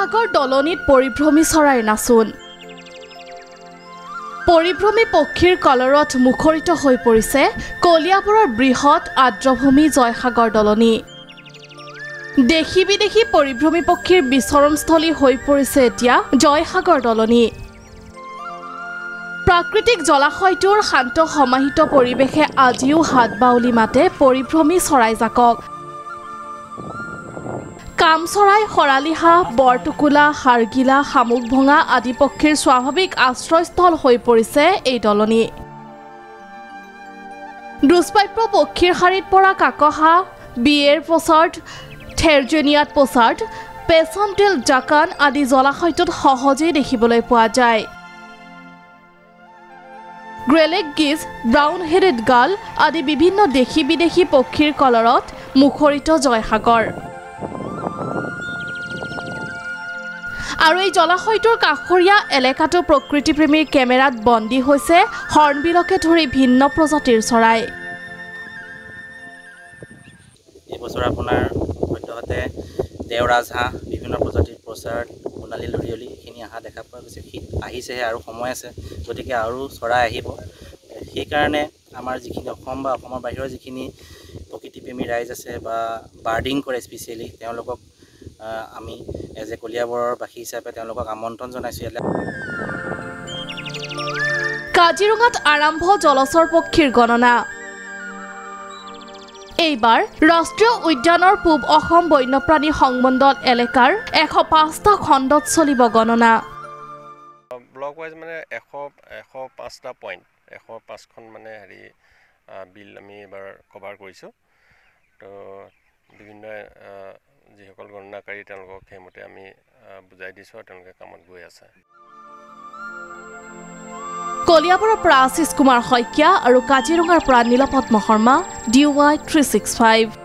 জয়সাগৰ দলনিত পৰিভ্ৰমী চৰাইৰ নাচোন পৰিভ্ৰমী পক্ষীৰ কলৰত মুখৰিত হৈ পৰিছে কলিয়াবৰৰ বৃহৎ আৰ্দ্ৰভূমি জয়সাগৰ দলনি দেশী বিদেশী পৰিভ্ৰমী পক্ষীৰ বিচৰণস্থলী হৈ পৰিছে এতিয়া জয়সাগৰ দলনি প্ৰাকৃতিক জলাশয়টোৰ শান্ত সমাহিত পৰিৱেশে আজিও হাতবাউলি মাতে পৰিভ্ৰমী চৰাইজাকক কামচৰাই হৰালিহা বৰটুকুলা হাৰগিলা শামুকভঙা আদি পক্ষীৰ স্বাভাৱিক আশ্ৰয়স্থল হৈ পৰিছে এই দলনি দুষ্প্ৰাপ্য পক্ষীৰ শাৰীত পৰা কাকহা বিয়েৰ পছাৰ্ড থেৰজেনিয়াত পছাৰ্ড পেছন্টেল জাকান আদি জলাশয়টোত সহজেই দেখিবলৈ পোৱা যায় গ্ৰেলেক গিজ ব্ৰাউন হেডেড গাল আদি বিভিন্ন দেশী বিদেশী পক্ষীৰ কলৰত মুখৰিত জয়সাগৰ আৰু এই জলাশয়টোৰ কাষৰীয়া এলেকাটো প্ৰকৃতিপ্ৰেমীৰ কেমেৰাত বন্দী হৈছে হৰ্ণবিলকে ধৰি ভিন্ন প্ৰজাতিৰ চৰাই এই বছৰ আপোনাৰ সদ্যহতে দেওৰাজহাঁহ বিভিন্ন প্ৰজাতিৰ প্ৰচাৰ সোণালী লৰিয়লি এইখিনি অহা দেখা পোৱা গৈছে শীত আহিছেহে আৰু সময় আছে গতিকে আৰু চৰাই আহিব সেইকাৰণে আমাৰ যিখিনি অসম বা অসমৰ বাহিৰৰ যিখিনি প্ৰকৃতিপ্ৰেমী ৰাইজ আছে বা বাৰ্ডিং কৰে স্পেচিয়েলি তেওঁলোকক আমি এজ এ কলিয়াবৰৰ বাসী হিচাপে তেওঁলোকক আমন্ত্ৰণ জনাইছোঁ ইয়ালৈ কাজিৰঙাত আৰম্ভ জলচৰ পক্ষীৰ গণনা এইবাৰ ৰাষ্ট্ৰীয় উদ্যানৰ পূব অসম বন্যপ্ৰাণী সংমণ্ডল এলেকাৰ 105টা খণ্ডত চলিব গণনা ব্লক ৱাইজ মানে 105টা পইণ্ট 105খন মানে বিল আমি এবাৰ কভাৰ কৰিছোঁ তো বিভিন্ন যিসকল গণনাকাৰী তেওঁলোকক সেইমতে আমি বুজাই দিছোঁ আৰু তেওঁলোকে কামত গৈ আছে কলিয়াবৰৰ পৰা আশিষ কুমাৰ শইকীয়া আৰু কাজিৰঙাৰ পৰা নীলপদ্ম শৰ্মা DY 365